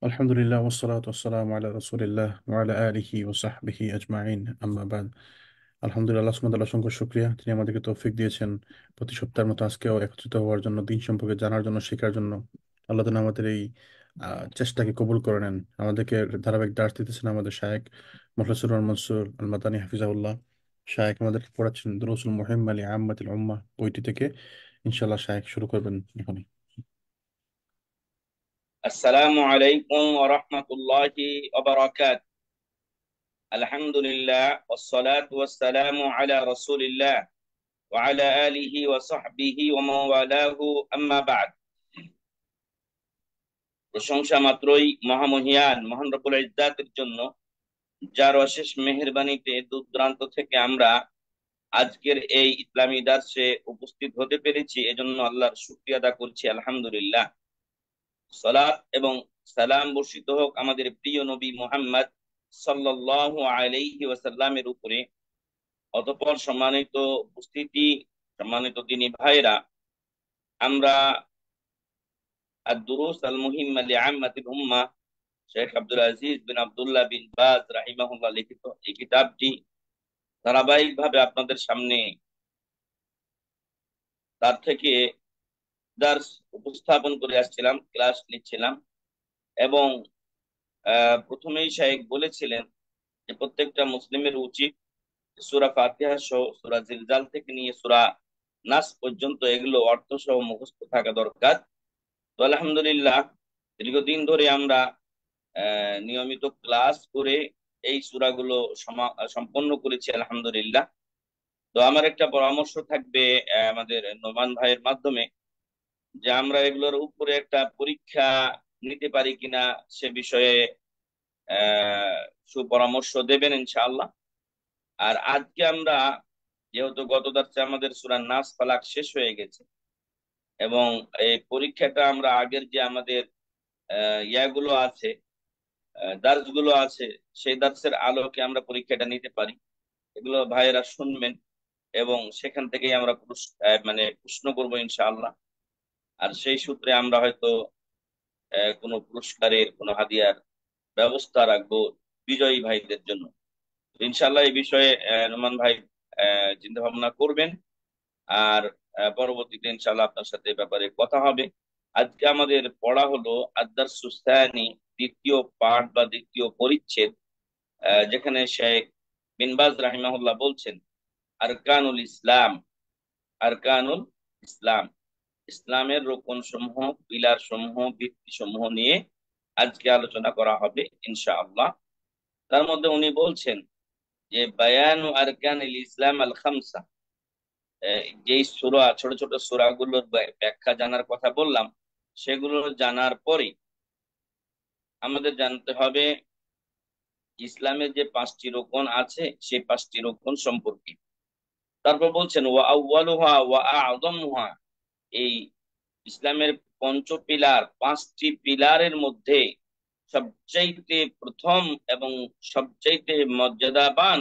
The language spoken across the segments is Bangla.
আলহামদুলিল্লাহ ওয়াসসালাতু ওয়াসসালামু আলা রাসূলিল্লাহ ওয়া আলা আলিহি ওয়া সাহবিহি আজমাইন আম্মা বাদ। আলহামদুলিল্লাহ, আল্লাহ সুবহানাহু ওয়া তাআলা অসংখ্য শুকরিয়া, তিনি আমাদেরকে তৌফিক দিয়েছেন প্রতি সপ্তাহের মতো আজকেও একত্রিত হওয়ার জন্য, দিন সম্পর্কে জানার জন্য, শেখার জন্য। আল্লাহ যেন আমাদের এই চেষ্টাকে কবুল করে নেন। আমাদেরকে ধারাবাহিক দার্স দিতেছেন আমাদের শায়েখ মুখলিসুর রহমান মনসুর আল মাদানী হাফিজাহুল্লাহ। শায়েখ আমাদেরকে পড়াচ্ছেন দুরুসুল মুহিম আলি আম্মাতিল উম্মাহ বইটি থেকে। ইনশাআল্লাহ শায়েখ শুরু করবেন এখনই। আসসালামু আলাইকুম ওয়া রাহমাতুল্লাহি ওয়া বারাকাতুহু। আলহামদুলিল্লাহ ওয়াসসালাতু ওয়াসসালামু আলা রাসূলিল্লাহ ওয়া আলা আলিহি ওয়া সাহবিহি ওয়া মান ওয়ালাহু, আম্মা বা'দ। প্রশংসা মাত্রই মহামহিয়ান মহান রব্বুল ইজ্জাতের জন্য, যার অশেষ মেহেরবানিতে দূর দূরান্ত থেকে আমরা আজকের এই ইসলামী দার্সে উপস্থিত হতে পেরেছি। এজন্য আল্লাহর শুকরিয়া আদা করছি, আলহামদুলিল্লাহ। সালাত এবং সালাম বর্ষিত হোক আমাদের প্রিয় নবী মুহাম্মদ সাল্লাল্লাহু আলাইহি ওয়াসাল্লামের উপরে। অতঃপর সম্মানিত উপস্থিতি, সম্মানিত দিনী ভাইরা, আমরা আদ-দুরুস আল-মুহিম্মা লিআম্মাতিল উম্মাহ শেখ আব্দুল আজিজ বিন আব্দুল্লাহ বিন বাজ রাহিমাহুল্লাহ লিখিত এই কিতাবটি ধারাবাহিকভাবে আপনাদের সামনে তার থেকে দার্স উপস্থাপন করে আসছিলাম, ক্লাস নিচ্ছিলাম। এবং প্রথমেই শাইখ বলেছিলেন যে প্রত্যেকটা মুসলিমের উচিত সূরা ফাতিহা সহ সূরা জিলজাল থেকে নিয়ে সূরা নাস পর্যন্ত এগুলো অর্থ সহ মুখস্থ থাকা দরকার। তো আলহামদুলিল্লাহ, দীর্ঘদিন ধরে আমরা নিয়মিত ক্লাস করে এই সূরাগুলো সম্পন্ন করেছি, আলহামদুলিল্লাহ। তো আমার একটা পরামর্শ থাকবে আমাদের নোমান ভাইয়ের মাধ্যমে, যে আমরা এগুলোর উপরে একটা পরীক্ষা নিতে পারি কিনা সে বিষয়ে আহ সুপরামর্শ দেবেন ইনশাআল্লাহ। আর আজকে আমরা, যেহেতু গত দার্সে আমাদের সূরা নাস ফালাক শেষ হয়ে গেছে, এবং এই পরীক্ষাটা আমরা আগের যে আমাদের ইয়াগুলো আছে, দার্স গুলো আছে, সেই দার্সের আলোকে আমরা পরীক্ষাটা নিতে পারি। এগুলো ভাইয়েরা শুনবেন এবং সেখান থেকেই আমরা মানে প্রশ্ন করবো ইনশাআল্লাহ। আর সেই সূত্রে আমরা হয়তো কোনো পুরস্কারের, কোনো হাদিয়ার ব্যবস্থা রাখবো বিজয়ী ভাইদের জন্য। ইনশাআল্লাহ এই বিষয়ে নোমান ভাই চিন্তা ভাবনা করবেন। আর পরবর্তীতে ইনশাআল্লাহ আপনার সাথে এ ব্যাপারে কথা হবে। আজকে আমাদের পড়া হলো আদ-দারসুস সানি, দ্বিতীয় পাঠ বা দ্বিতীয় পরিচ্ছেদ, যেখানে শেখ বিন বাজ রাহিমাহুল্লাহ বলছেন আরকানুল ইসলাম। আরকানুল ইসলাম, ইসলামের রোকন সমূহ, পিলার সমূহ, ভিত্তি সমূহ নিয়ে আজকে আলোচনা করা হবে ইনশাআল্লাহ। তার মধ্যে উনি বলছেন যে বায়ানু আরকানিল ইসলাম আল খামসা। যেই সূরা, ছোট ছোট সূরাগুলোর ব্যাখ্যা জানার কথা বললাম, সেগুলো জানার পরে আমাদের জানতে হবে ইসলামের যে পাঁচটি রোকন আছে সেই পাঁচটি রোকন সম্পর্কে। তারপর বলছেন ওয়া আউয়ালুহা ওয়া আ'যামুহা, এই ইসলামের পঞ্চ পিলার, পাঁচটি পিলারের মধ্যে সবচাইতে প্রথম এবং সবচাইতে মর্যাদাবান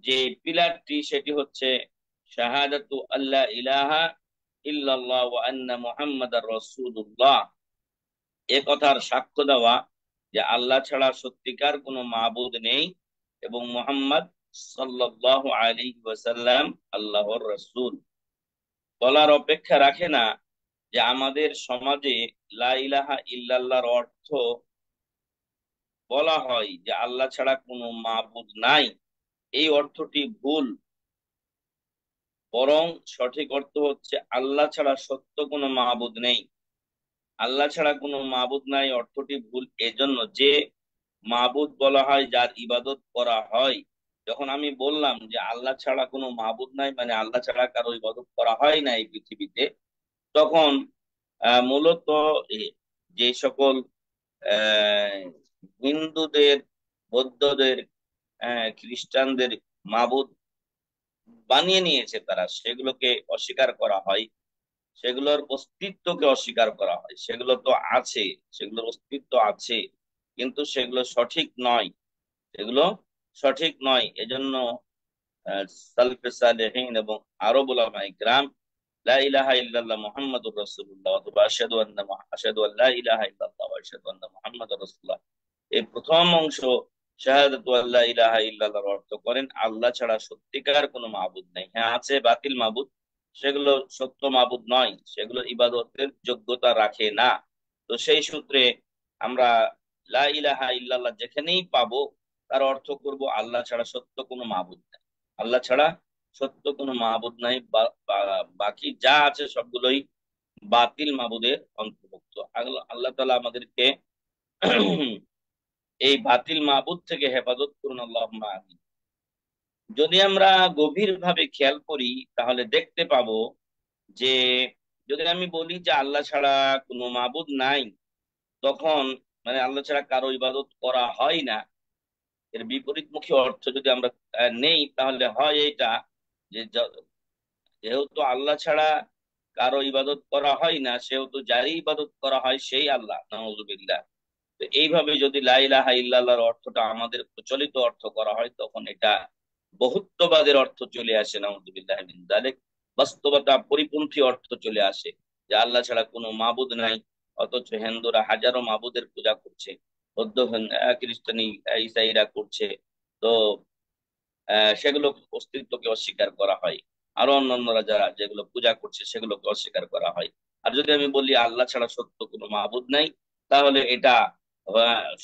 যে পিলারটি, সেটি হচ্ছে শাহাদাতু আল্লা ইলাহা ইল্লাল্লাহ ওয়া আন্না মুহাম্মাদার রাসূলুল্লাহ। এ কথার সাক্ষ্য দেওয়া যে আল্লাহ ছাড়া সত্যিকার কোনো মাবুদ নেই এবং মুহাম্মদ সাল্লাল্লাহু আলাইহি ওয়াসাল্লাম আল্লাহর রাসূল। বলার অপেক্ষা রাখে না যে আমাদের সমাজে লা ইলাহা ইল্লাল্লাহর অর্থ বলা হয় যে আল্লাহ ছাড়া কোনো মাবুদ নাই। এই অর্থটি ভুল, বরং সঠিক অর্থ হচ্ছে আল্লাহ ছাড়া সত্য কোনো মাবুদ নেই। আল্লাহ ছাড়া কোনো মাবুদ নাই অর্থটি ভুল এজন্য যে মাবুদ বলা হয় যার ইবাদত করা হয়। যখন আমি বললাম যে আল্লাহ ছাড়া কোনো মাবুদ নাই, মানে আল্লাহ ছাড়া কারো ইবাদত করা হয় না এই পৃথিবীতে, তখন মূলত যে সকল আহ হিন্দুদের, বৌদ্ধদের, খ্রিস্টানদের মাবুদ বানিয়ে নিয়েছে তারা, সেগুলোকে অস্বীকার করা হয়, সেগুলোর অস্তিত্বকে অস্বীকার করা হয়। সেগুলো তো আছে, সেগুলোর অস্তিত্ব আছে, কিন্তু সেগুলো সঠিক নয়, সেগুলো সঠিক নয়। এজন্য সালফে সালেহীন এবং আরব উলামায়ে কিরাম লা ইলাহা ইল্লাল্লাহ মুহাম্মাদুর রাসূলুল্লাহ অথবা আশহাদু আল্লা ইলাহা ইল্লাল্লাহ ওয়া আশহাদু আন্না মুহাম্মাদুর রাসূলুল্লাহ, এই প্রথম অংশ শাহাদাতু আল্লা ইলাহা ইল্লাল্লাহর অর্থ করেন আল্লাহ ছাড়া সত্যিকার কোনো মাবুদ নেই। হ্যাঁ, আছে বাতিল মাবুদ, সেগুলো সত্য মাবুদ নয়, সেগুলো ইবাদতের যোগ্যতা রাখে না। তো সেই সূত্রে আমরা লা ইলাহা ইল্লাল্লাহ যেখানেই পাবো তার অর্থ করব আল্লাহ ছাড়া সত্য কোনো মাবুদ নাই। আল্লাহ ছাড়া সত্য কোনো মাবুদ নাই, বাকি যা আছে সবগুলোই বাতিল মাবুদের অন্তর্ভুক্ত। আল্লাহ আল্লাহ তাআলা আমাদেরকে এই বাতিল মাবুদ থেকে হেফাজত করুন, আল্লাহুম্মা আমিন। যদি আমরা গভীর ভাবে খেয়াল করি তাহলে দেখতে পাবো যে যদি আমি বলি যে আল্লাহ ছাড়া কোনো মাবুদ নাই, তখন মানে আল্লাহ ছাড়া কারো ইবাদত করা হয় না, এর বিপরীতমুখী অর্থ যদি আমরা নেই, তাহলে হয় এটা যে যেহেতু আল্লাহ ছাড়া কারো ইবাদত করা হয় না, সেহেতু যারই ইবাদত করা হয় সেই আল্লাহ, নাউযুবিল্লাহ। তো এইভাবে যদি লা ইলাহা ইল্লাল্লাহর অর্থটা আমাদের প্রচলিত অর্থ করা হয়, তখন এটা বহুত্ববাদের অর্থ চলে আসে, নাউযুবিল্লাহ মিন যালিক। বাস্তবতা পরিপন্থী অর্থ চলে আসে যে আল্লাহ ছাড়া কোনো মাবুদ নাই, অথচ হিন্দুরা হাজারো মাবুদের পূজা করছে, বৌদ্ধ খ্রিস্টানি ইসাইরা করছে। তো সেগুলো অস্তিত্বকে অস্বীকার করা হয়, আরো অন্যান্যরা যারা যেগুলো পূজা করছে সেগুলোকে অস্বীকার করা হয়। আর যদি আমি বলি আল্লাহ ছাড়া সত্য কোনো মাবুদ নাই, তাহলে এটা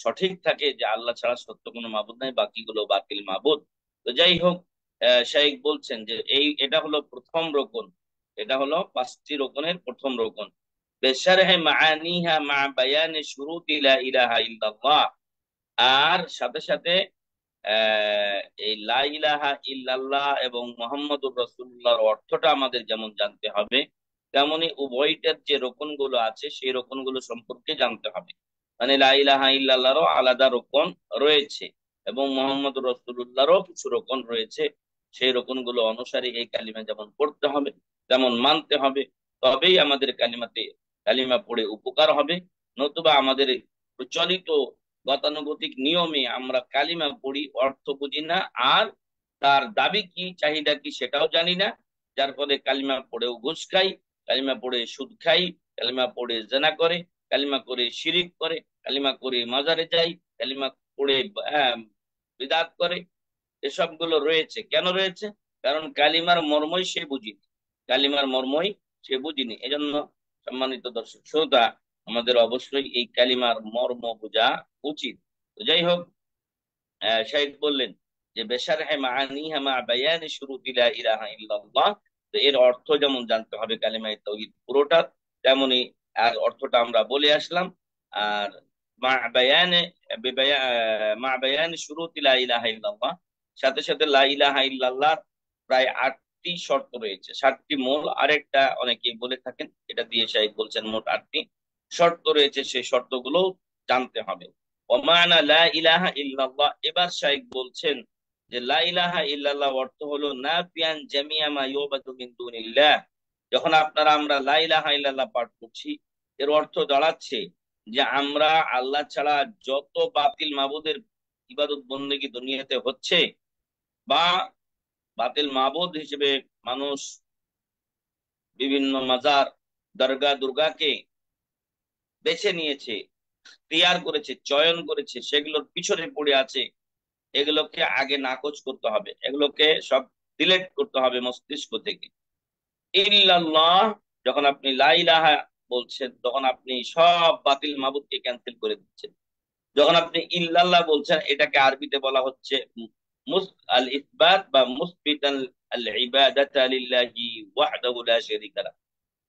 সঠিক থাকে যে আল্লাহ ছাড়া সত্য কোনো মাবুদ নাই, বাকিগুলো বাতিল মাবুদ। তো যাই হোক, শাইখ বলছেন যে এটা হলো প্রথম রকম, এটা হলো পাঁচটি রকমের প্রথম রকম। বেশারহে মাআনিহা মা বায়ানে শুরুতি লা ইলাহা ইল্লাল্লাহ। আর সাথে সাথে আহ এই লা ইলাহা ইল্লাল্লাহ এবং মুহাম্মদুর রাসূলুল্লাহর অর্থটা আমাদের যেমন জানতে হবে, তেমনি উভয়টার যে রোকন গুলো আছে সেই রোকন গুলো সম্পর্কে জানতে হবে। মানে লা ইলাহা ইল্লাল্লাহরও আলাদা রোকন রয়েছে এবং মুহাম্মদুর রাসূলুল্লাহরও কিছু রোকন রয়েছে। সেই রোকন গুলো অনুসারে এই কালিমা যেমন পড়তে হবে, তেমন মানতে হবে, তবেই আমাদের কালিমা পড়ে উপকার হবে। নতুবা আমাদের প্রচলিত গতানুগতিক নিয়মে আমরা কালিমা পড়ি, অর্থ বুঝি না, আর তার দাবি কি চাহিদা কি সেটাও জানি না। যার ফলে কালিমা পড়েও ঘুষ খাই, কালিমা পড়ে সুদ খাই, কালিমা পড়ে জেনা করে, কালিমা করে শিরিক করে, কালিমা করে মাজারে যাই, কালিমা পড়ে বিদআত করে। এসব গুলো রয়েছে, কেন রয়েছে? কারণ কালিমার মর্মই সে বুঝিনি, কালিমার মর্মই সে বুঝিনি। এজন্য সম্মানিত দর্শক শ্রোতা, আমাদের অবশ্যই এই কালিমার মর্ম বোঝা উচিত। তো যাই হোক, শাইখ বললেন যে বেশারহে মাআনিহা মা বায়ানি শুরুতি লা ইলাহা ইল্লাল্লাহ। তো এর অর্থ যেমন জানতে হবে কালিমায়ে তাওহীদ পুরোটা, তেমনি আর অর্থটা আমরা বলে আসলাম। আর মা বায়ানে মা বায়ানি শুরুতি লা ইলাহা ইল্লাল্লাহ, সাথে সাথে লা ইলাহা ইল্লাল্লাহ প্রায় 8টি শর্ত রয়েছে, 7টি মূল, আরেকটা অনেকেই বলে থাকেন, এটা দিয়ে শাইখ বলছেন মোট 8টি শর্ত রয়েছে, সেই শর্তগুলো জানতে হবে। ওমানা লা ইলাহা ইল্লাল্লাহ, এবার শাইখ বলছেন যে লা ইলাহা ইল্লাল্লাহ অর্থ হলো নাফিয়ান জামিয়া মা ইউবাদু মিন দুনিল্লাহ। যখন আমরা লা ইলাহা ইল্লাল্লাহ পাঠ করছি, এর অর্থ দাঁড়াচ্ছে যে আমরা আল্লাহ ছাড়া যত বাতিল মাবুদের ইবাদত বন্দেগী দুনিয়াতে হচ্ছে, বা বাতিল মাবুদ হিসেবে মানুষ বিভিন্ন মাজার, দরগা দুর্গাকে বেছে নিয়েছে, তৈয়ার করেছে, চয়ন করেছে, সেগুলোর পিছনে পড়ে আছে, এগুলোকে আগে নাকচ করতে হবে, এগুলোকে সব ডিলিট করতে হবে মস্তিষ্ক থেকে। ইল্লাল্লাহ, যখন আপনি লা ইলাহা বলছেন তখন আপনি সব বাতিল মাবুদকে ক্যান্সেল করে দিচ্ছেন। যখন আপনি ইল্লাল্লাহ বলছেন, এটাকে আরবিতে বলা হচ্ছে আল ইসবাত বা মুসবিতান আল ইবাদাতা লিল্লাহি ওয়াহদাহু লা শারীকা লাহ।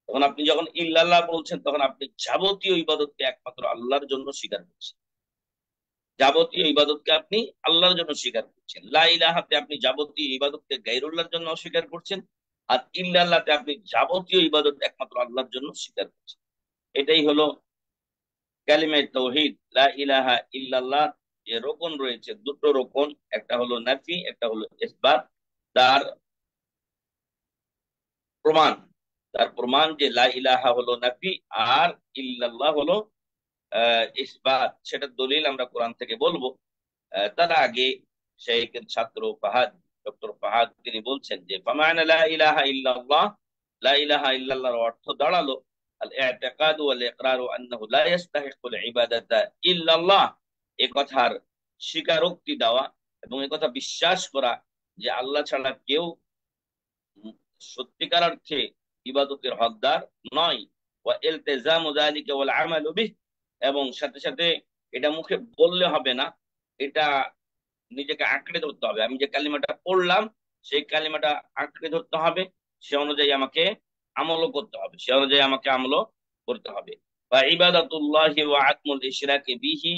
তখন আপনি যখন ইল্লাল্লাহ বলছেন, তখন আপনি যাবতীয় ইবাদতকে একমাত্র আল্লাহর জন্য স্বীকার করছেন, যাবতীয় ইবাদতকে আপনি আল্লাহর জন্য স্বীকার করছেন। লা ইলাহাতে আপনি যাবতীয় ইবাদতকে গায়রুল্লাহর জন্য অস্বীকার করছেন, আর ইল্লাল্লাহতে আপনি যাবতীয় ইবাদত একমাত্র আল্লাহর জন্য স্বীকার করছেন। এটাই হলো কালিমায়ে তাওহীদ। লা ইলাহা ইল্লাল্লাহ যে রোকন রয়েছে, দুটো রোকন, একটা হলো নাফি, একটা হলো ইসবাত। তার প্রমাণ, তার প্রমাণ যে লা ইলাহা হলো নাফি আর ইল্লাল্লাহ হলো ইসবাত, সেটা দলিল আমরা কোরআন থেকে বলবো। তার আগে শেখের ছাত্র ফাহাদ, ডক্টর ফাহাদ, তিনি বলছেন যে ফামানা লা ইলাহা ইল্লাল্লাহ, লা ইলাহা ইল্লাল্লাহর অর্থ দাঁড়ালো আল ইতিকাদু ওয়াল ইকরারু আন্নাহু লা ইস্তাহিকুল ইবাদাতা ইল্লাল্লাহ, এ কথার স্বীকারোক্তি দেওয়া এবং এ কথা বিশ্বাস করা যে আল্লাহ ছাড়া কেউ সত্যিকার অর্থে ইবাদতের হকদার নয়। ওয়া ইলতিজামু যালিকা ওয়াল আমালু বিহ, এবং সাথে সাথে এটা মুখে বললে হবে না, এটা নিজেকে আঁকড়ে ধরতে হবে। আমি যে কালিমাটা পড়লাম সেই কালিমাটা আঁকড়ে ধরতে হবে, সে অনুযায়ী আমাকে আমলও করতে হবে, সে অনুযায়ী আমাকে আমলও করতে হবে। বা ইবাদাতুল্লাহি ওয়া আদমুল ইশরাকি বিহি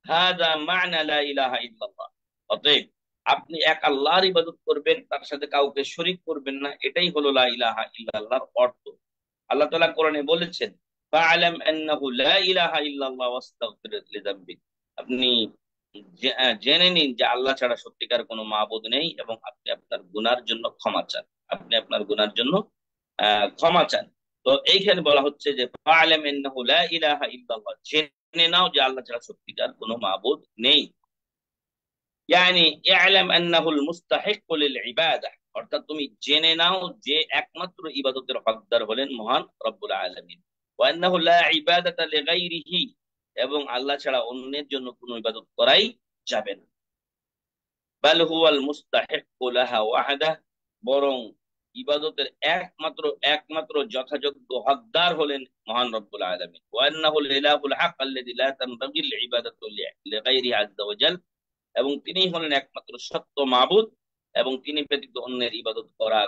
হাদা মা'না লা ইলাহা ইল্লাল্লাহ। অতএব আপনি এক আল্লাহর ইবাদত করবেন, তার সাথে কাউকে শরীক করবেন না, এটাই হলো লা ইলাহা ইল্লাল্লাহর অর্থ। আল্লাহ তাআলা কোরআনে বলেছেন, ফাআলাম আন্নাহু লা ইলাহা ইল্লাল্লাহ ওয়াস্তাগফির লিযামবিক। আপনি জেনে নিন যে আল্লাহ ছাড়া সত্যিকার কোনো মাবুদ নেই এবং আপনি আপনার গুনার জন্য ক্ষমা চান, আপনি আপনার গুনার জন্য ক্ষমা চান। তো এইখানে বলা হচ্ছে যে ফাআলাম আন্নাহু লা ইলাহা ইল্লাল্লাহ, জেনে নাও যে আল্লাহ ছাড়া সত্যিকার কোনো মাবুদ নেই। ইয়ানি ইআলাম আন্নাহুল মুস্তাহিক্কু লিল ইবাদাহ, অর্থাৎ তুমি জেনে নাও যে একমাত্র ইবাদতের হকদার হলেন মহান রব্বুল আলামিন। ওয়া আন্নাহু লা ইবাদাতা লিগাইরিহি, এবং আল্লাহ ছাড়া অন্যের জন্য কোনো ইবাদত করাই যাবে না। বাল হুয়াল মুস্তাহিক্কু লাহা ওয়াহদাহ, বরং ইবাদতের একমাত্র একমাত্র যথাযোগ্য হকদার হলেন মহান রব্বুল আলামিন। ওয়া আন্নাহুল ইলাহুল হক আল্লাযী লা তানবাগিল ইবাদাতু লিগাইরিহি আযজা ওয়া জাল, এবং তিনি হলেন একমাত্র সত্য মাবুদ, এবং তিনি ব্যতীত অন্যের ইবাদত করা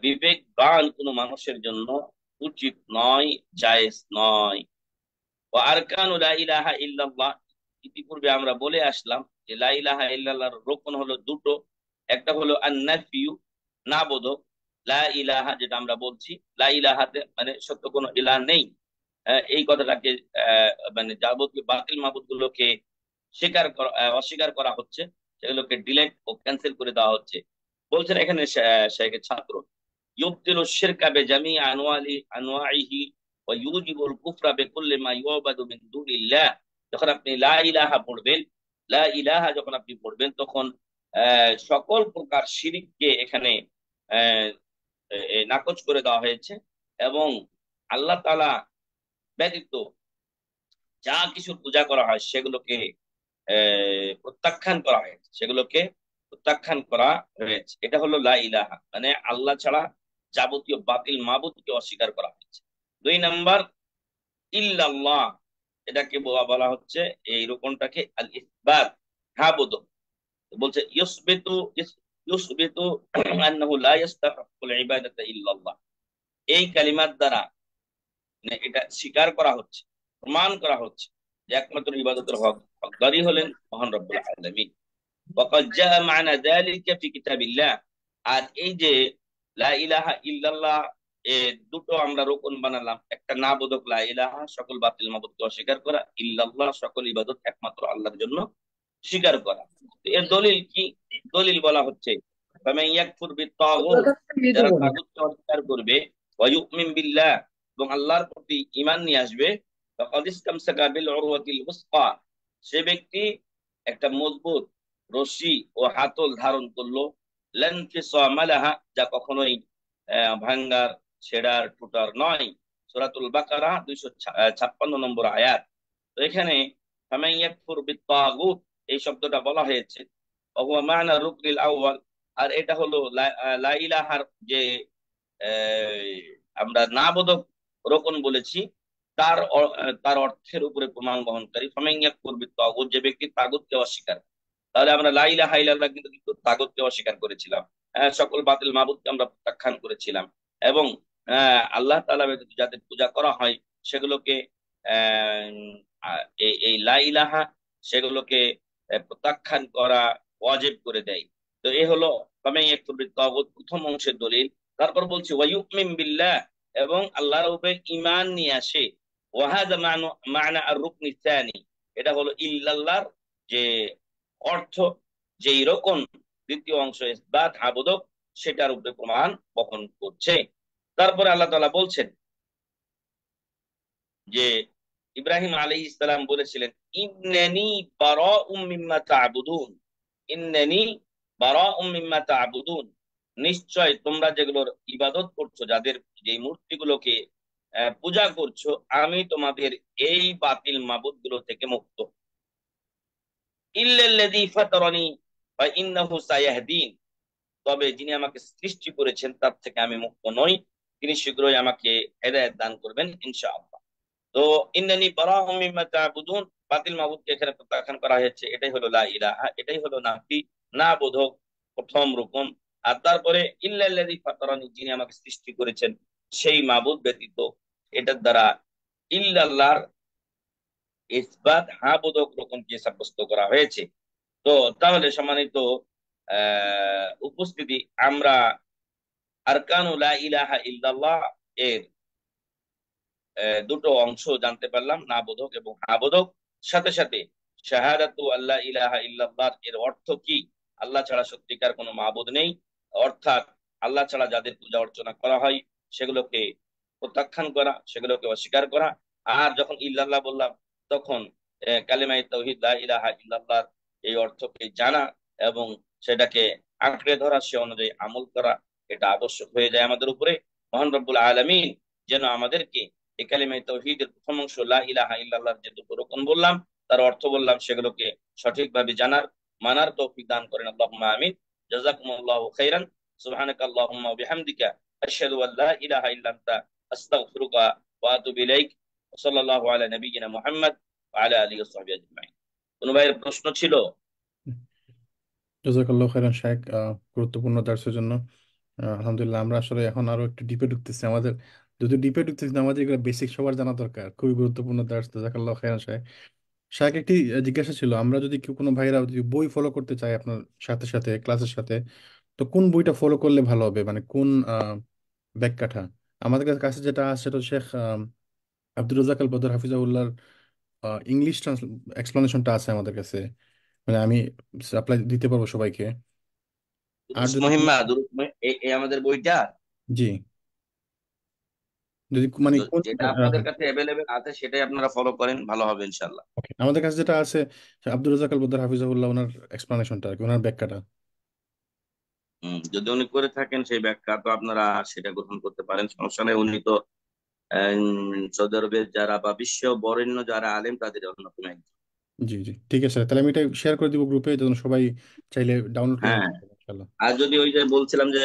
বিবেকবান কোন মানুষের জন্য উচিত নয়, জায়েজ নয়। ও আরকানু লা ইলাহা ইল্লাল্লাহ, ইতিপূর্বে আমরা বলে আসলাম যে লা ইলাহা ইল্লাল্লাহর রোকন হলো দুটো। একটা হলো আন-নাফিউ, না বোধক, লা ইলাহা যেটা আমরা বলছি, লা ইলাহাতে মানে সত্য কোনো ইলাহ নেই, এই কথাটাকে মানে যাবতীয় বাতিল মাবুদ গুলোকে অস্বীকার করা হচ্ছে, সেগুলোকে ডিলেট ও ক্যান্সেল করে দেওয়া হচ্ছে। বলছেন এখানে শেখের ছাত্র, ইউবতিলু শিরকা বিজামি আনওয়াইহি ওয়া ইউজিবুল কুফরা বিকুল্লি মা ইউবাদু মিন দুনিল্লাহ। যখন আপনি লা ইলাহা পড়বেন, লা ইলাহা যখন আপনি পড়বেন, তখন সকল প্রকার শিরককে এখানে আহ নাকচ করে দেওয়া হয়েছে, এবং আল্লাহ তাআলা ব্যতীত যা কিছু পূজা করা হয় সেগুলোকে প্রত্যাখ্যান করা হয়েছে, সেগুলোকে প্রত্যাখ্যান করা হয়েছে। এটা হলো লা ইলাহা, মানে আল্লাহ ছাড়া যাবতীয় বাতিল মাবুদকে অস্বীকার করা হয়েছে। দুই নাম্বার ইল্লাল্লাহ, এটাকে বলা হচ্ছে, এই রকমটাকে আল ইসবাত, হ্যাঁ বোধ বলছে ইউসবিতু ইউসবিতু আন্নাহু লা ইস্তাহিকুল ইবাদাতা ইল্লাল্লাহ। এই কালিমার দ্বারা মানে এটা স্বীকার করা হচ্ছে, প্রমাণ করা হচ্ছে যে একমাত্র ইবাদতের হকদারই হলেন মহান রব্বুল আলামিন। ওয়াকাদ জাআ মা'না যালিকা ফি কিতাবিল্লাহ। আর এই যে লা ইলাহা ইল্লাল্লাহ, এ দুটো আমরা রোকন বানালাম, একটা না বোধক লা ইলাহা, সকল বাতিল মাবুদকে অস্বীকার করা, ইল্লাল্লাহ সকল ইবাদত একমাত্র আল্লাহর জন্য স্বীকার করা। তো এর দলিল কি? দলিল বলা হচ্ছে, ফামান ইয়াকফুর বিত-তাগুত, যারা তাগুতকে অস্বীকার করবে, ওয়া ইউমিন বিল্লাহ, এবং আল্লাহর প্রতি ঈমান নিয়ে আসবে, ফাকাদ ইসতামসাকা বিল উরওয়াতিল উসকা, সে ব্যক্তি একটা মজবুত রশি ও হাতল ধারণ করলো, লান ফিসামা লাহা, যা কখনোই ভাঙ্গার, ছেঁড়ার, টুটার নয়। সূরাতুল বাকারা 256 নম্বর আয়াত। তো এখানে ফামান ইয়াকফুর বিত-তাগুত, এই শব্দটা বলা হয়েছে, ওয়া মা'না রুকনিল আউয়াল, আর এটা হলো লা ইলাহার যে আমরা না বোধক রোকন বলেছি, তার অর্থের উপরে প্রমাণ বহনকারী। ফামান ইয়াকফুর বিত-তাগুত, যে ব্যক্তি তাগুতকে অস্বীকার, তাহলে আমরা লা ইলাহা ইল্লাল্লাহ কিন্তু তাগুতকে অস্বীকার করেছিলাম, সকল বাতিল মাবুদকে আমরা প্রত্যাখ্যান করেছিলাম, এবং আল্লাহ তাআলা ব্যতীত যাদের পূজা করা হয় সেগুলোকে এই লা ইলাহা সেগুলোকে প্রত্যাখ্যান করা ওয়াজিব করে দেয়। তো এই হলো ফামান ইয়াকফুর বিত-তাগুত প্রথম অংশের দলিল। তারপর বলছে ওয়া ইউমিন বিল্লাহ, এবং আল্লাহর উপরে ঈমান নিয়ে আসে। ওয়া হাযা মা'না আর-রুকন আস-সানি, এটা হলো ইল্লাল্লাহর যে অর্থ, যে রকম দ্বিতীয় অংশ ইসবাত আবুদক, সেটার উপরে প্রমাণ বহন করছে। তারপরে আল্লাহ তাআলা বলছেন যে ইব্রাহিম আলাইহিস সালাম বলেছিলেন, ইন্নানি বারাউম মিম্মা তা'বুদুন, ইন্নানি বারাউম মিম্মা তা'বুদুন, নিশ্চয় তোমরা যেগুলোর ইবাদত করছো, যাদের যে মূর্তিগুলোকে পূজা করছো, আমি তোমাদের এই বাতিল মাবুদ গুলো থেকে মুক্ত। ইল্লাল্লাযী ফাতারানি ফা ইন্নাহু সায়াহদিন, তবে যিনি আমাকে সৃষ্টি করেছেন তার থেকে আমি মুক্ত নই, তিনি শীঘ্রই আমাকে হেদায়েত দান করবেন ইনশাআল্লাহ। তো ইন্নানি বারাউম মিম্মা তা'বুদুন, বাতিল মাবুদকে এখানে প্রত্যাখ্যান করা হয়েছে, এটাই হলো লা ইলাহা, এটাই হলো নাফি, না বোধক, প্রথম রুকন। আর তারপরে ইল্লাল্লাযী ফাতারানি, যিনি আমাকে সৃষ্টি করেছেন সেই মাবুদ ব্যতীত, এটার দ্বারা ইল্লাল্লাহর ইসবাত, হা বোধক রুকনকে সাব্যস্ত করা হয়েছে। তো তাহলে সম্মানিত উপস্থিতি, আমরা আরকানু লা ইলাহা ইল্লাল্লাহ এর দুটো অংশ জানতে পারলাম, না বোধক এবং হা বোধক। সাথে সাথে শাহাদাতু আল্লাহ ইলাহা ইল্লাল্লাহ এর অর্থ কি, আল্লাহ ছাড়া সত্যিকার কোনো মাবুদ নেই, অর্থাৎ আল্লাহ ছাড়া যাদের পূজা অর্চনা করা হয় সেগুলোকে প্রত্যাখ্যান করা, সেগুলোকে অস্বীকার করা। আর যখন ইল্লাল্লাহ বললাম, তখন কালিমায়ে তাওহীদ লা ইলাহা ইল্লাল্লাহ এই অর্থকে জানা এবং সেটাকে আঁকড়ে ধরা, সে অনুযায়ী আমল করা, এটা আবশ্যক হয়ে যায় আমাদের উপরে। মহান রব্বুল আলামিন যেন আমাদেরকে এই কালিমায়ে তাওহীদের প্রথম অংশ লা ইলাহা ইল্লাল্লাহর যে দুটো রকম বললাম, তার অর্থ বললাম, সেগুলোকে সঠিকভাবে জানার, মানার তৌফিক দান করেন। আল্লাহুম্মা আমিন। জাযাকুমুল্লাহু খাইরান। সুবহানাকা আল্লাহুম্মা ওয়া বিহামদিকা আশহাদু আল লা ইলাহা ইল্লা আনতা আস্তাগফিরুকা ওয়া আতুবু ইলাইক। সাল্লাল্লাহু আলা নাবিয়িনা মুহাম্মদ ওয়া আলা আলিহি ওয়া সাহবিহি আজমাইন। কোন ভাইয়ের প্রশ্ন ছিল? জাযাকাল্লাহু খাইরান শাইখ, গুরুত্বপূর্ণ দার্সের জন্য। আলহামদুলিল্লাহ, আমরা আসলে এখন আরো একটু ডিপে ঢুকতেছি। আমাদের যদি ডিপে ঢুকতেছি না, আমাদের এগুলো বেসিক সবার জানা দরকার। খুবই গুরুত্বপূর্ণ দার্স। জাযাকাল্লাহু খাইরান শাইখ। শাইখ, একটি জিজ্ঞাসা ছিল, আমরা যদি কেউ কোনো ভাইরা যদি বই ফলো করতে চায় আপনার সাথে সাথে ক্লাসের সাথে, তো কোন বইটা ফলো করলে ভালো হবে, মানে কোন ব্যাখ্যাটা? আমাদের কাছে যেটা আছে সেটা শেখ আব্দুর রাজ্জাক আল বদর হাফিজাহুল্লাহর ইংলিশ এক্সপ্লানেশনটা আছে আমাদের কাছে। মানে আমি সাপ্লাই দিতে পারবো সবাইকে। আর দুরুস যদি মুহিম্মা, এই আমাদের বইটা জি, যদি মানে কোন যেটা আপনাদের কাছে অ্যাভেলেবেল আছে সেটাই আপনারা ফলো করেন, ভালো হবে ইনশাল্লাহ। আমাদের কাছে যেটা আছে আব্দুর রাজ্জাক আল বদর হাফিজাহুল্লাহ ওনার এক্সপ্লানেশনটা আর কি, ওনার ব্যাখ্যাটা। যদি উনি করে থাকেন সেই ব্যাখ্যা, তো আপনারা সেটা গ্রহণ করতে পারেন, সমস্যা নেই। উনি তো সৌদি আরবের যারা বা বিশ্ব বরেণ্য যারা আলেম তাদের অন্যতম একজন। জি জি, ঠিক আছে, তাহলে আমি এটা শেয়ার করে দিব গ্রুপে, যেন সবাই চাইলে ডাউনলোড করে হ্যাঁ, নিতে পারে ইনশাআল্লাহ। আর যদি ওই যে বলছিলাম যে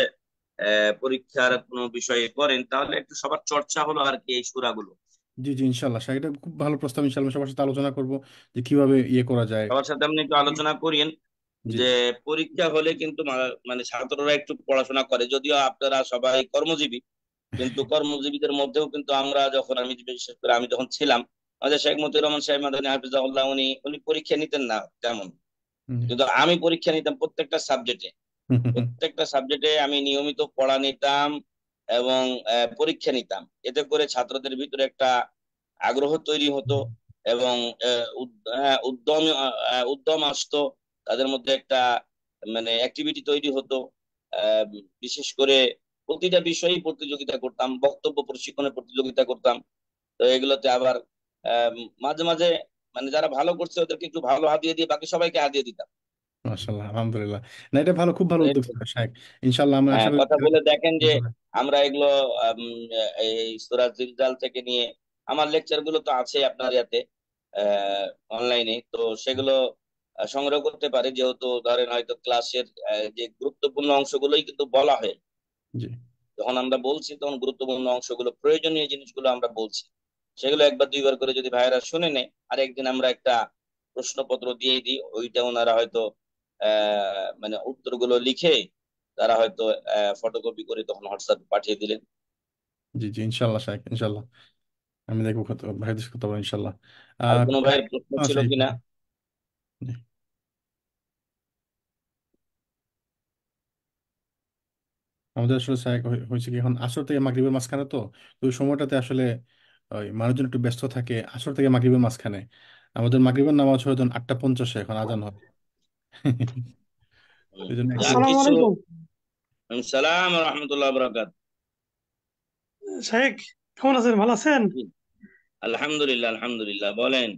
পরীক্ষার কোনো বিষয়ে করেন, তাহলে একটু সবার চর্চা হলো আর কি, এই সূরাগুলো জি জি, ইনশাআল্লাহ এটা খুব ভালো প্রস্তাব। ইনশাআল্লাহ সবার সাথে আলোচনা করব যে কিভাবে ইয়ে করা যায়। সবার সাথে আপনি একটু আলোচনা করিয়েন জি যে জি। পরীক্ষা হলে কিন্তু মানে ছাত্ররা একটু পড়াশোনা করে, যদিও আপনারা সবাই কর্মজীবী, কিন্তু কর্মজীবীদের মধ্যেও কিন্তু আমরা যখন, আমি বিশেষ করে আমি যখন ছিলাম, আমাদের শেখ মতিউর রহমান সাহেব মাদানী হাফিজাহুল্লাহ, উনি উনি পরীক্ষা নিতেন না তেমন, কিন্তু আমি পরীক্ষা নিতাম প্রত্যেকটা সাবজেক্টে। প্রত্যেকটা সাবজেক্টে আমি নিয়মিত পড়া নিতাম এবং পরীক্ষা নিতাম। এতে করে ছাত্রদের ভিতরে একটা আগ্রহ তৈরি হতো এবং উদ্যম আসতো, তাদের মধ্যে একটা মানে অ্যাক্টিভিটি তৈরি হতো। আহ, বিশেষ করে প্রতিটা বিষয়েই প্রতিযোগিতা করতাম, বক্তব্য প্রশিক্ষণে প্রতিযোগিতা করতাম। তো এগুলোতে আবার আহ, মাঝে মাঝে মানে যারা ভালো করছে ওদেরকে একটু ভালো হাতিয়ে দিয়ে বাকি সবাইকে হাতিয়ে দিতাম। মাশাআল্লাহ, আলহামদুলিল্লাহ। না, এটা ভালো, খুব ভালো উদ্যোগ ছিল শাহেখ। ইনশাআল্লাহ আমি আশা হ্যাঁ, করি কথা বলে দেখেন যে হুজুরে। আমরা এগুলো এই সূরা জিলজাল থেকে নিয়ে, আমার লেকচার গুলো তো আছে আপনার ইয়াতে অনলাইনে, তো সেগুলো সংগ্রহ করতে পারে, যেহেতু ধরেন হয়তো ক্লাসের যে গুরুত্বপূর্ণ অংশগুলোই কিন্তু বলা হয়। জি যখন আমরা বলছি তখন গুরুত্বপূর্ণ অংশগুলো, প্রয়োজনীয় জিনিসগুলো আমরা বলছি, সেগুলো একবার দুইবার করে যদি ভাইয়েরা শুনে নেয়, আর একদিন আমরা একটা প্রশ্নপত্র দিয়ে দিই, ওইটা ওনারা হয়তো মানে উত্তরগুলো লিখে তারা হয়তো ফটোকপি করে তখন হোয়াটসঅ্যাপে পাঠিয়ে দিলেন। জি জি, ইনশাআল্লাহ শাহেখ, ইনশাআল্লাহ আমি দেখবো কত ভাইদের সাথে কথা বলবো ইনশাআল্লাহ। আর কোনো শাহেখ, ভাইয়ের প্রশ্ন ছিল আছে এই কিনা? পর্যন্ত। জি। আমাদের আসলে শাহেখ হয়েছে কি, এখন আসর থেকে মাগরিবের মাঝখানে, তো তো ওই সময়টাতে আসলে ওই মানুষজন একটু ব্যস্ত থাকে আসর থেকে মাগরিবের মাঝখানে। আমাদের মাগরিবের নামাজ হয় তখন 8টা 50-এ, এখন আজান হয়। এই জন্য একটু। যা আসসালামু কিছু। আলাইকুম। সালাম রহমতুল্লাহ বরাকাত। শেখ, কেমন আছেন? ভালো আছেন? আলহামদুলিল্লাহ, আলহামদুলিল্লাহ, বলেন।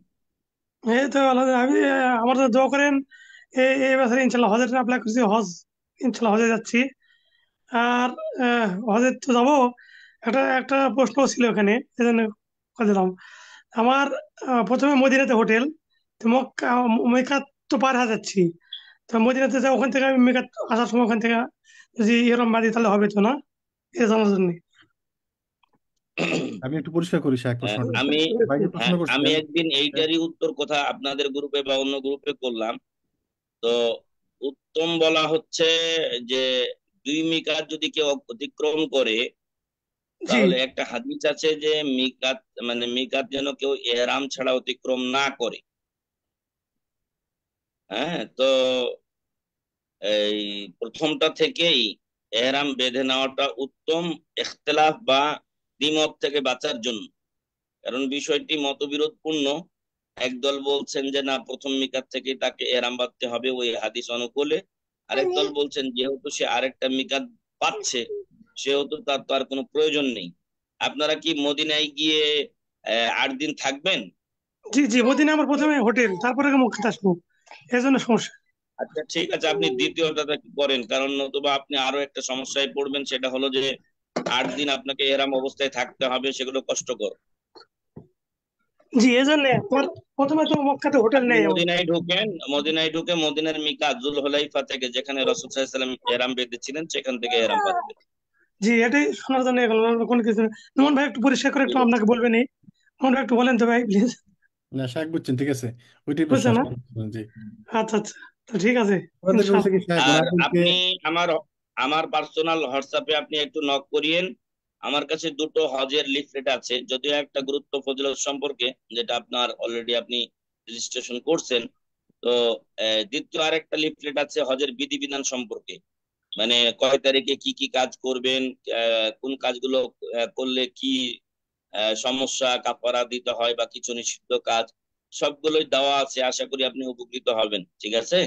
এই তো আলহামদুলিল্লাহ। আমি আমার জন্য দোয়া করেন। এই বছর ইনশাল্লাহ হজের অ্যাপ্লাই করছি, হজ ইনশাল্লাহ হজে যাচ্ছি। আর হজে তো যাবো, একটা একটা প্রশ্ন ছিল এখানে, এই জন্য কথা দিলাম। আমার প্রথমে মদিনাতে হোটেল, তো মক্কা মেকাত তো পার হয়ে যাচ্ছি, তো মদিনাতে যা ওখান থেকে আমি মেকাত আসার সময় ওখান থেকে যদি ইহরাম বাঁধি তাহলে হবে তো না, এটা জানার জন্য। আমি একটু পরিষ্কার করি এক প্রশ্নটা। আমি ভাই যে প্রশ্ন আমি করছিলেন, একদিন এইটারই উত্তর কথা আপনাদের গ্রুপে বা অন্য গ্রুপে করলাম। তো উত্তম বলা হচ্ছে যে 2 মিকাত যদি কেউ অতিক্রম করে, জি তাহলে একটা হাদিস আছে যে মিকাত, মানে মিকাত যেন কেউ এহরাম ছাড়া অতিক্রম না করে। হ্যাঁ, তো এই প্রথমটা থেকেই এহরাম বেঁধে নেওয়াটা উত্তম, ইখতিলাফ বা দ্বিমত থেকে বাঁচার জন্য। কারণ বিষয়টি মতবিরোধপূর্ণ। একদল বলছেন যে না, প্রথম মিকাত থেকে তাকে এহরাম বাঁধতে হবে ওই হাদিস অনুকূলে। আরেক দল বলছেন যেহেতু সে আরেকটা মিকাত পাচ্ছে, সেহেতু তার তো আর কোনো প্রয়োজন নেই। আপনারা কি মদিনায় গিয়ে 8 দিন থাকবেন? জি জি, মদিনা আমার প্রথমে হোটেল, তারপরে মক্কাতে আসবো, এই জন্য সমস্যা। আচ্ছা ঠিক আছে, আপনি দ্বিতীয়টা কি করেন, কারণ নতুবা আপনি আরো একটা সমস্যায় পড়বেন, সেটা হলো যে 8 দিন আপনাকে এরম অবস্থায় থাকতে হবে, সেগুলো কষ্টকর। জি, এই জন্য আমার প্রথমে তো মক্কাতে হোটেল আপনি নেই আমার। মদিনায় ঢুকেন, মদিনায় ঢুকে মদিনার মিকাত জুল হুলাইফা থেকে, যেখানে রাসূল সাল্লাল্লাহু আলাইহি ওয়াসাল্লাম এহরাম বেঁধেছিলেন, সেখান থেকে এহরাম বাঁধবেন। জি, এটাই শোনার জন্য এগুলো, অন্য কোনো কিছু না। নোমান ভাই একটু পরিষ্কার করে একটু ঠিক আছে। আপনাকে বলবেনই। নোমান ভাই একটু বলেন তো ভাই, প্লিজ। না শাক বুঝছেন, ঠিক আছে, ওইটাই প্রশ্ন বুঝছেন না? আসলে। জি, আচ্ছা আচ্ছা, তো ঠিক আছে, আমাদের হয়েছে কি ইনশাআল্লাহ। শাক আর ওনাদেরকে। আপনি আমার আমার পার্সোনাল হোয়াটসঅ্যাপে আপনি একটু নক করিয়েন। আমার কাছে দুটো হজের লিফলেট আছে, যদিও একটা গুরুত্ব ফজিলত সম্পর্কে, যেটা আপনার অলরেডি আপনি রেজিস্ট্রেশন করছেন। তো দ্বিতীয় আরেকটা লিফলেট আছে হজের বিধিবিধান সম্পর্কে, মানে কয় তারিখে কি কি কাজ করবেন, কোন কাজগুলো করলে কি সমস্যা কাফারা দিতে হয়, বা কিছু নিষিদ্ধ কাজ, সবগুলোই দেওয়া আছে। আশা করি আপনি উপকৃত হবেন। ঠিক আছে।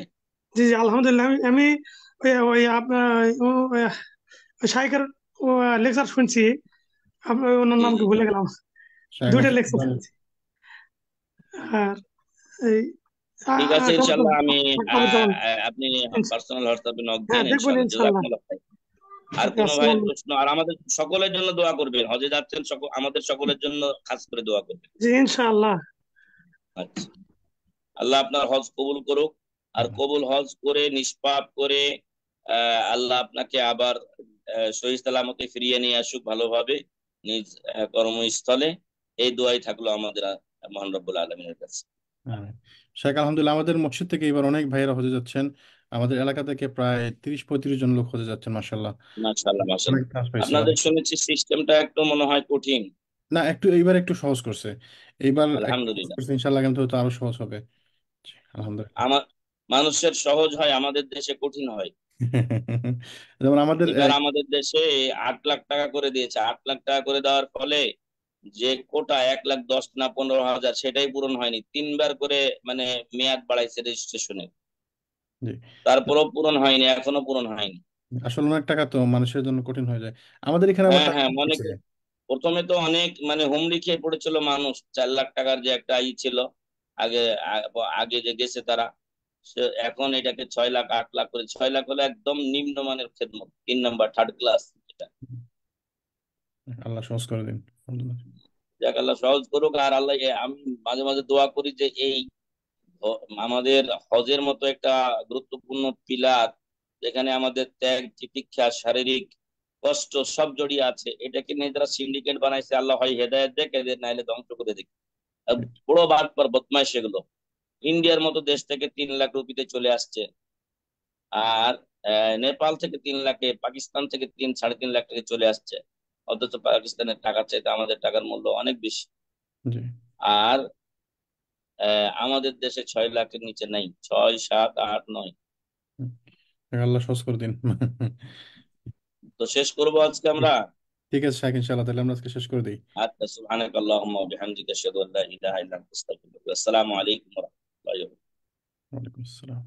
জি জি, আলহামদুলিল্লাহ। আমি আমি ওই ওই আপনার ওই শাইখের লেকচার শুনছি, আপনার ওনার জি নামটা জি ভুলে গেলাম। শাক দুইটা লেকচার মাসুদ। শুনছি। আর এই ঠিক আছে, ইনশাল্লাহ আমি আবুজ্জামান। আপনি পার্সোনাল হোয়াটসঅ্যাপে নক হ্যাঁ, দিন, দেখবেন ইনশাল্লাহ। ইনশাল্লাহ। জাযাকুমুল্লাহ খাইর। আর ওকে, কোনো ভাইয়ের আসসালাম। প্রশ্ন, আর আমাদের সকলের জন্য দোয়া করবেন, হজে যাচ্ছেন সকল, আমাদের সকলের জন্য খাস করে দোয়া করবেন। জি, ইনশাআল্লাহ। আচ্ছা, আল্লাহ আপনার হজ কবুল করুক। আর কবুল হজ করে নিষ্পাপ করে আল্লাহ আপনাকে আবার সহি সালামতে ফিরিয়ে নিয়ে আসুক ভালোভাবে নিজ কর্মস্থলে। এই দোয়াই থাকলো আমাদের মহান রব্বুল আলমিনের কাছে। হ্যাঁ, শেখ আলহামদুলিল্লাহ আমাদের মসজিদ থেকে এবার অনেক ভাইয়েরা হজে যাচ্ছেন। আমাদের এলাকা থেকে প্রায় 30-35 জন লোক হজে যাচ্ছেন, মাশাল্লাহ। মাশাআল্লাহ মাশাআল্লাহ। অনেক কাজ পাইছে আপনাদের অনেক। শুনেছি সিস্টেমটা একটু মনে হয় কঠিন। না, একটু এইবার একটু সহজ করছে। এইবার একটু সহজ আলহামদুলিল্লাহ। করছে, ইনশাল্লাহ কিন্তু তো আরো সহজ হবে। জি, আলহামদুলিল্লাহ। আমার মানুষের সহজ হয়, আমাদের দেশে কঠিন হয়। যেমন আমাদের এবার আমাদের দেশে 8 লাখ টাকা করে দিয়েছে। 8 লাখ টাকা করে দেওয়ার ফলে যে কোটা 1,10,000 না 15,000, সেটাই পূরণ হয়নি। 3 বার করে মানে মেয়াদ বাড়াইছে রেজিস্ট্রেশনের, জি, তারপরেও পূরণ হয়নি, এখনো পূরণ হয়নি। আসলে অনেক টাকা তো মানুষের জন্য কঠিন হয়ে যায়। আমাদের এখানে আবার হ্যাঁ টাকা হ্যাঁ, দিচ্ছে। অনেকে প্রথমে তো অনেক মানে হুমড়ি খেয়ে পড়েছিল মানুষ। 4 লাখ টাকার যে একটা ছিল আগে, আগে যে গেছে তারা, এখন এটাকে 6 লাখ 8 লাখ করে, 6 লাখ হলো একদম নিম্নমানের খেদমত, 3 নাম্বার, থার্ড ক্লাস এটা। আল্লাহ সহজ করে দিন, আলহামদুলিল্লাহ। যাক, আল্লাহ সহজ করুক। আর আল্লাহ আমি মাঝে মাঝে দোয়া করি যে এই আমাদের হজের মতো একটা গুরুত্বপূর্ণ পিলার, যেখানে আমাদের ত্যাগ তিতিক্ষা শারীরিক কষ্ট সব জড়িয়ে আছে, এটাকে নিয়ে যারা সিন্ডিকেট বানাইছে, আল্লাহ হয় হেদায়েত দেখ, এদের নাইলে ধ্বংস করে দিক। আর বড় বাটপার বদমাইশ এগুলো। ইন্ডিয়ার মতো দেশ থেকে 3 লাখ রুপিতে চলে আসছে। আর নেপাল থেকে 3 লাখে, পাকিস্তান থেকে 3-3.5 লাখ টাকা চলে আসছে। অথচ পাকিস্তানের টাকার চাইতে আমাদের টাকার মূল্য অনেক বেশি। জি। আর আমাদের দেশে 6 লাখের নিচে নাই, 6, 7, 8, 9। আল্লাহ সহজ করে দিন। তো শেষ করবো আজকে আমরা। ঠিক আছে শাক, ইনশাল্লাহ তাহলে আমরা আজকে শেষ করে দিই। আচ্ছা, সুবহানাক আল্লাহুম্মা ওয়া বিহামদিকা আশহাদু আল্লা ইলাহা ইল্লা আনতা আস্তাগফিরুকা ওয়া আস্সালামু আলাইকুম ওয়া রাহমাতুল্লাহি ওয়া বারাকাতুহু। ওয়ালাইকুম আসসালাম।